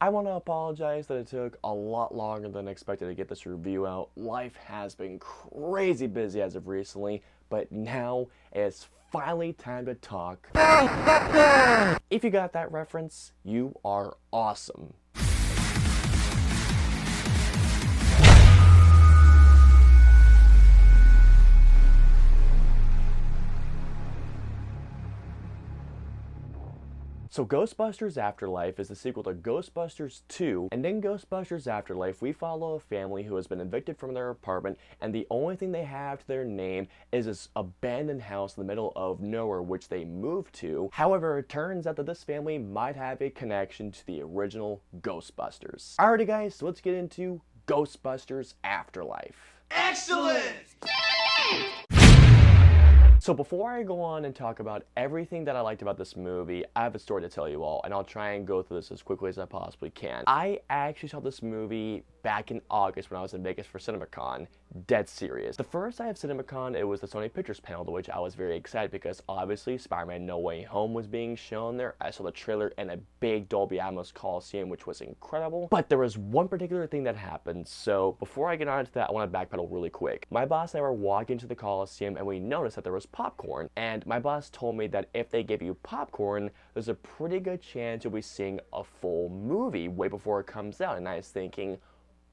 I want to apologize that it took a lot longer than expected to get this review out. Life has been crazy busy as of recently, but now it's finally time to talk. If you got that reference, you are awesome. So Ghostbusters Afterlife is the sequel to Ghostbusters 2, and in Ghostbusters Afterlife, we follow a family who has been evicted from their apartment, and the only thing they have to their name is this abandoned house in the middle of nowhere which they moved to. However, it turns out that this family might have a connection to the original Ghostbusters. Alrighty guys, so let's get into Ghostbusters Afterlife. Excellent! So before I go on and talk about everything that I liked about this movie, I have a story to tell you all, and I'll try and go through this as quickly as I possibly can. I actually saw this movie back in August when I was in Vegas for CinemaCon. Dead serious. The first day of CinemaCon, it was the Sony Pictures panel, to which I was very excited because obviously Spider-Man No Way Home was being shown there. I saw the trailer in a big Dolby Atmos Coliseum, which was incredible. But there was one particular thing that happened, so before I get on to that, I want to backpedal really quick. My boss and I were walking to the Coliseum and we noticed that there was popcorn. And my boss told me that if they give you popcorn, there's a pretty good chance you'll be seeing a full movie way before it comes out. And I was thinking,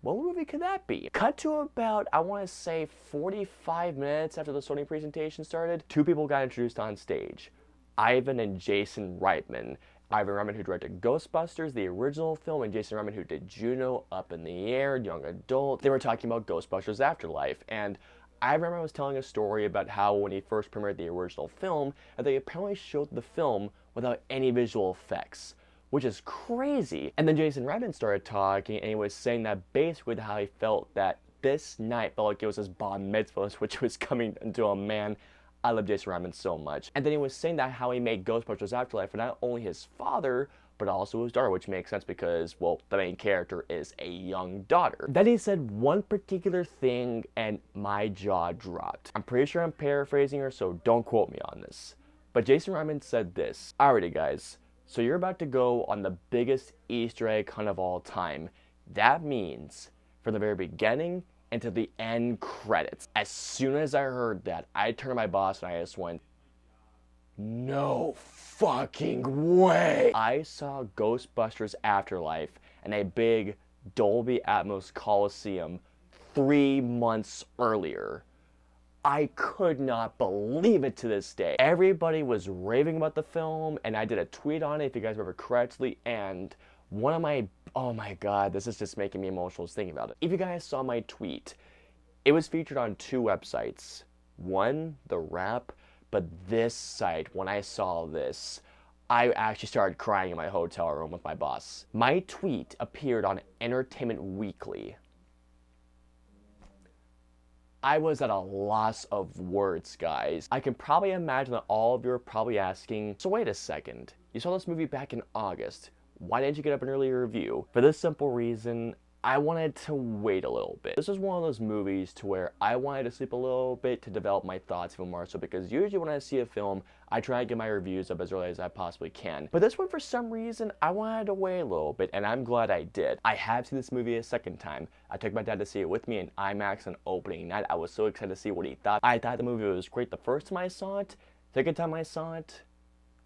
what movie could that be? Cut to about, I want to say 45 minutes after the Sony presentation started, two people got introduced on stage. Ivan and Jason Reitman. Ivan Reitman, who directed Ghostbusters, the original film, and Jason Reitman, who did Juno, Up in the Air, Young Adult. They were talking about Ghostbusters Afterlife, and I remember I was telling a story about how when he first premiered the original film, that they apparently showed the film without any visual effects, which is crazy. And then Jason Reitman started talking, and he was saying that basically how he felt that this night felt like it was his bar mitzvah, which was coming into a man. I love Jason Reitman so much. And then he was saying that how he made Ghostbusters Afterlife for not only his father, but also his daughter, which makes sense because, well, the main character is a young daughter. Then he said one particular thing, and my jaw dropped. I'm pretty sure I'm paraphrasing her, so don't quote me on this. But Jason Reitman said this. Alrighty guys, so you're about to go on the biggest Easter egg hunt of all time. That means, from the very beginning until the end credits. As soon as I heard that, I turned to my boss and I just went, no fucking way! I saw Ghostbusters Afterlife in a big Dolby Atmos Coliseum 3 months earlier. I could not believe it to this day. Everybody was raving about the film, and I did a tweet on it, if you guys remember correctly, and one of my, oh my god, this is just making me emotional just thinking about it. If you guys saw my tweet, it was featured on 2 websites. One, The Wrap, but this site, when I saw this, I actually started crying in my hotel room with my boss. My tweet appeared on Entertainment Weekly. I was at a loss of words, guys. I can probably imagine that all of you are probably asking, so wait a second, you saw this movie back in August. Why didn't you get up an earlier review? For this simple reason, I wanted to wait a little bit. This was one of those movies to where I wanted to sleep a little bit to develop my thoughts even more so, because usually when I see a film, I try to get my reviews up as early as I possibly can. But this one, for some reason, I wanted to wait a little bit, and I'm glad I did. I have seen this movie a second time. I took my dad to see it with me in IMAX on opening night. I was so excited to see what he thought. I thought the movie was great the first time I saw it. Second time I saw it,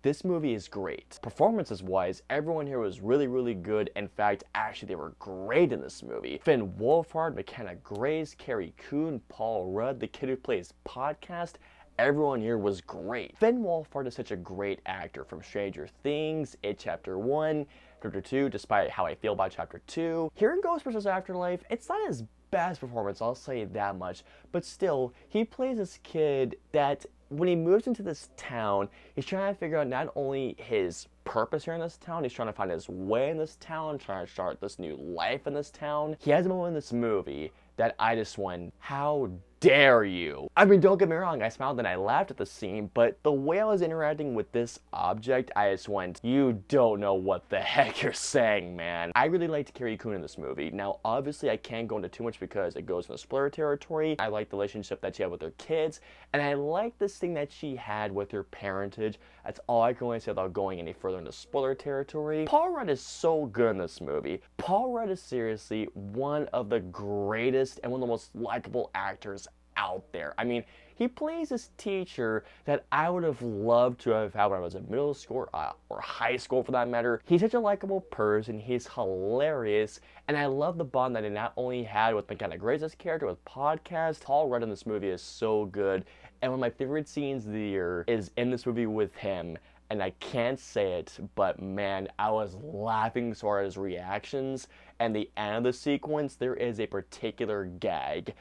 this movie is great. Performances-wise, everyone here was really, really good. In fact, actually, they were great in this movie. Finn Wolfhard, McKenna Grace, Carrie Coon, Paul Rudd, the kid who plays Podcast, everyone here was great. Finn Wolfhard is such a great actor, from Stranger Things, It Chapter 1, Chapter 2, despite how I feel about Chapter 2. Here in Ghostbusters Afterlife, it's not his best performance, I'll say that much, but still, he plays this kid that when he moves into this town, he's trying to figure out not only his purpose here in this town, he's trying to find his way in this town, trying to start this new life in this town. He has a moment in this movie that I just went, how dare you? I mean, don't get me wrong, I smiled and I laughed at the scene, but the way I was interacting with this object, I just went, you don't know what the heck you're saying, man. I really liked Carrie Coon in this movie. Now, obviously, I can't go into too much because it goes into spoiler territory. I like the relationship that she had with her kids, and I like this thing that she had with her parentage. That's all I can really say without going any further into spoiler territory. Paul Rudd is so good in this movie. Paul Rudd is seriously one of the greatest and one of the most likable actors out there. I mean, he plays this teacher that I would have loved to have had when I was in middle school or high school for that matter. He's such a likable person, he's hilarious, and I love the bond that he not only had with McKenna Grace's character with podcast. Paul Rudd in this movie is so good, and one of my favorite scenes of the year is in this movie with him. And I can't say it, but man, I was laughing so hard at his reactions. And the end of the sequence, there is a particular gag.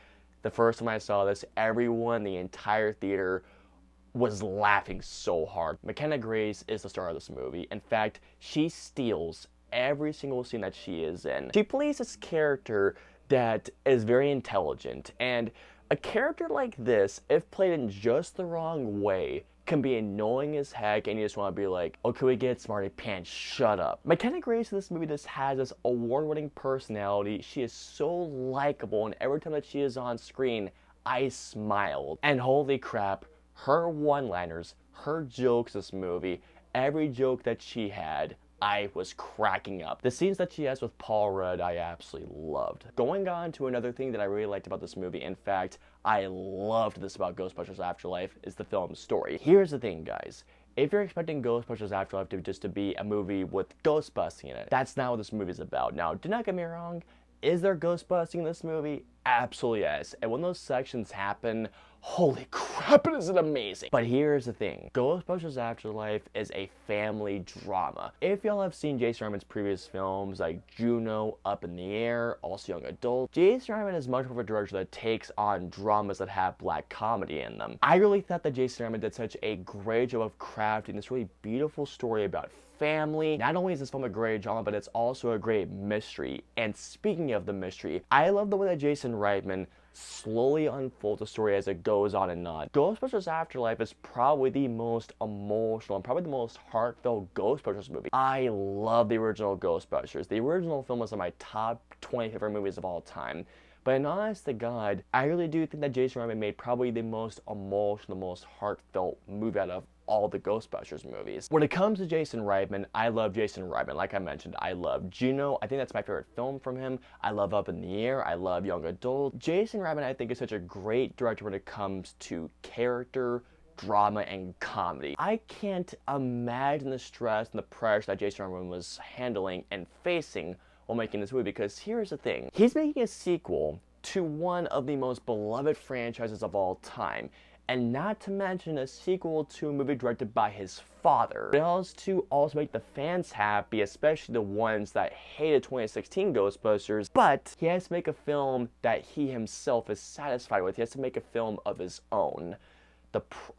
The first time I saw this, everyone, the entire theater, was laughing so hard. McKenna Grace is the star of this movie. In fact, she steals every single scene that she is in. She plays this character that is very intelligent, and a character like this, if played in just the wrong way, can be annoying as heck, and you just want to be like, okay, we get smarty pants, shut up. McKenna Grace in this movie just has this award-winning personality. She is so likable, and every time that she is on screen, I smiled. And holy crap, her one-liners, her jokes this movie, every joke that she had, I was cracking up. The scenes that she has with Paul Rudd, I absolutely loved. Going on to another thing that I really liked about this movie, in fact, I loved this about Ghostbusters Afterlife, is the film story. Here's the thing, guys. If you're expecting Ghostbusters Afterlife to be a movie with ghost busting in it, that's not what this movie is about. Now, do not get me wrong, is there ghost busting in this movie? Absolutely yes. And when those sections happen, holy crap, it is amazing. But here's the thing. Ghostbusters Afterlife is a family drama. If y'all have seen Jason Reitman's previous films like Juno, Up in the Air, also Young Adult, Jason Reitman is much more of a director that takes on dramas that have black comedy in them. I really thought that Jason Reitman did such a great job of crafting this really beautiful story about family. Not only is this film a great drama, but it's also a great mystery. And speaking of the mystery, I love the way that Jason Reitman slowly unfolds the story as it goes on and on. Ghostbusters Afterlife is probably the most emotional and probably the most heartfelt Ghostbusters movie. I love the original Ghostbusters. The original film was one of my top 20 favorite movies of all time. But in honest to God, I really do think that Jason Reitman made probably the most emotional, the most heartfelt movie out of all the Ghostbusters movies. When it comes to Jason Reitman, I love Jason Reitman. Like I mentioned, I love Juno. I think that's my favorite film from him. I love Up in the Air. I love Young Adult. Jason Reitman, I think, is such a great director when it comes to character, drama, and comedy. I can't imagine the stress and the pressure that Jason Reitman was handling and facing while making this movie, because here's the thing. He's making a sequel to one of the most beloved franchises of all time. And not to mention a sequel to a movie directed by his father. It helps to also make the fans happy, especially the ones that hated 2016 Ghostbusters, but he has to make a film that he himself is satisfied with. He has to make a film of his own.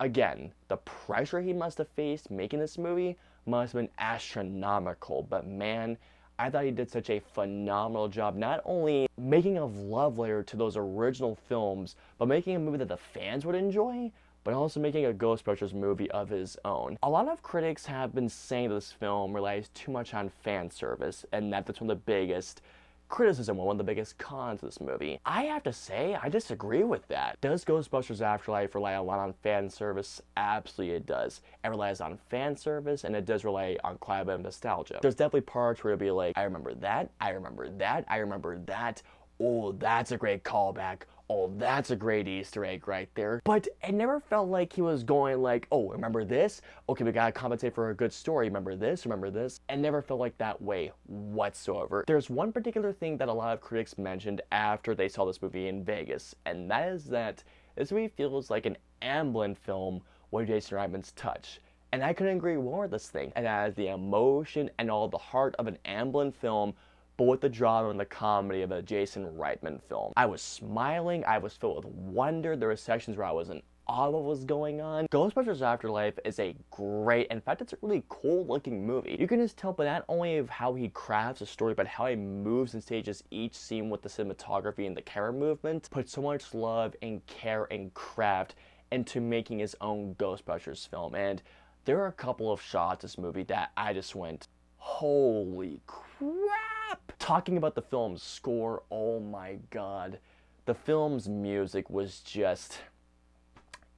Again, the pressure he must have faced making this movie must have been astronomical, but man, I thought he did such a phenomenal job, not only making a love letter to those original films, but making a movie that the fans would enjoy, but also making a Ghostbusters movie of his own. A lot of critics have been saying that this film relies too much on fan service, and that's one of the biggest criticism, one of the biggest cons of this movie. I have to say, I disagree with that. Does Ghostbusters Afterlife rely a lot on fan service? Absolutely it does. It relies on fan service, and it does rely on quite a bit of nostalgia. There's definitely parts where it'll be like, I remember that, I remember that, I remember that. Oh, that's a great callback. Oh, that's a great Easter egg right there. But it never felt like he was going like, oh, remember this? Okay, we gotta compensate for a good story. Remember this? Remember this? It never felt like that way whatsoever. There's one particular thing that a lot of critics mentioned after they saw this movie in Vegas, and that is that this movie feels like an Amblin film with Jason Reitman's touch. And I couldn't agree more with this thing. It has the emotion and all the heart of an Amblin film, but with the drama and the comedy of a Jason Reitman film. I was smiling, I was filled with wonder. There were sections where I was in all what was going on. Ghostbusters Afterlife is a great, in fact, it's a really cool looking movie. You can just tell by not only of how he crafts a story, but how he moves and stages each scene with the cinematography and the camera movement. Put so much love and care and craft into making his own Ghostbusters film. And there are a couple of shots in this movie that I just went, holy crap! Talking about the film's score, oh my god. The film's music was just,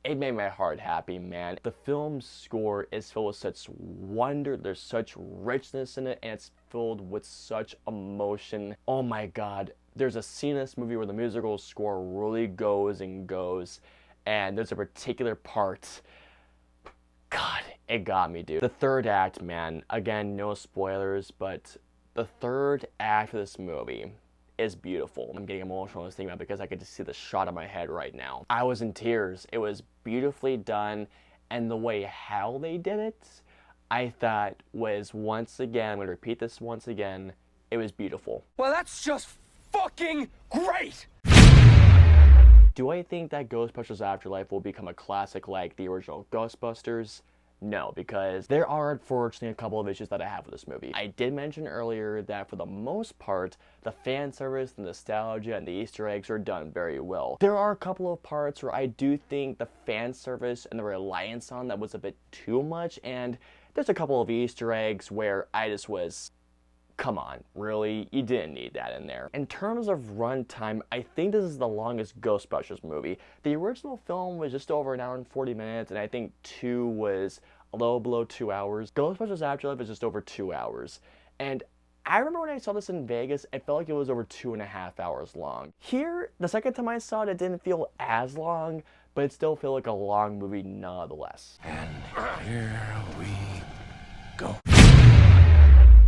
it made my heart happy, man. The film's score is filled with such wonder, there's such richness in it, and it's filled with such emotion. Oh my god. There's a scene in this movie where the musical score really goes and goes, and there's a particular part, god, it got me, dude. The third act, man, again, no spoilers, but the third act of this movie is beautiful. I'm getting emotional just thinking about it because I could just see the shot in my head right now. I was in tears. It was beautifully done, and the way how they did it, I thought was, once again, I'm going to repeat this once again, it was beautiful. Well, that's just fucking great! Do I think that Ghostbusters Afterlife will become a classic like the original Ghostbusters? No, because there are unfortunately a couple of issues that I have with this movie. I did mention earlier that for the most part, the fan service, the nostalgia, and the Easter eggs are done very well. There are a couple of parts where I do think the fan service and the reliance on that was a bit too much, and there's a couple of Easter eggs where I just was, come on, really? You didn't need that in there. In terms of runtime, I think this is the longest Ghostbusters movie. The original film was just over an hour and 40 minutes, and I think 2 was a little below 2 hours. Ghostbusters Afterlife is just over 2 hours. And I remember when I saw this in Vegas, it felt like it was over 2.5 hours long. Here, the second time I saw it, it didn't feel as long, but it still felt like a long movie nonetheless. And here we go.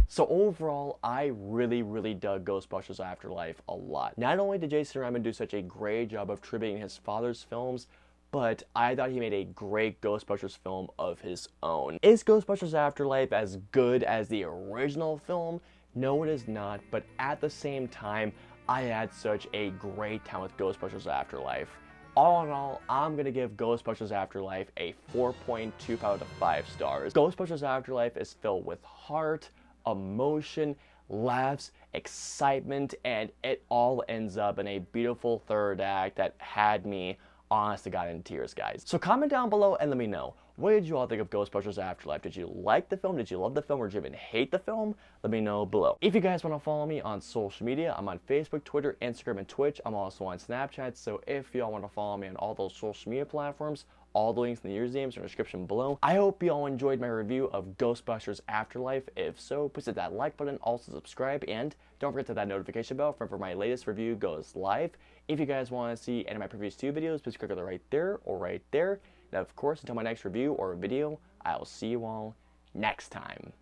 So overall, I really dug Ghostbusters Afterlife a lot. Not only did Jason Reitman do such a great job of tributing his father's films, but I thought he made a great Ghostbusters film of his own. Is Ghostbusters Afterlife as good as the original film? No, it is not, but at the same time, I had such a great time with Ghostbusters Afterlife. All in all, I'm gonna give Ghostbusters Afterlife a 4.25 out of 5 stars. Ghostbusters Afterlife is filled with heart, emotion, laughs, excitement, and it all ends up in a beautiful third act that had me, honest to God, in tears, guys. So comment down below and let me know, what did you all think of Ghostbusters Afterlife? Did you like the film? Did you love the film? Or did you even hate the film? Let me know below. If you guys want to follow me on social media, I'm on Facebook, Twitter, Instagram, and Twitch. I'm also on Snapchat, so if y'all want to follow me on all those social media platforms, all the links in the usernames are in the description below. I hope you all enjoyed my review of Ghostbusters Afterlife. If so, please hit that like button, also subscribe, and don't forget to hit that notification bell for my latest review goes live. If you guys want to see any of my previous 2 videos, please click on the right there or right there. And of course, until my next review or video, I'll see you all next time.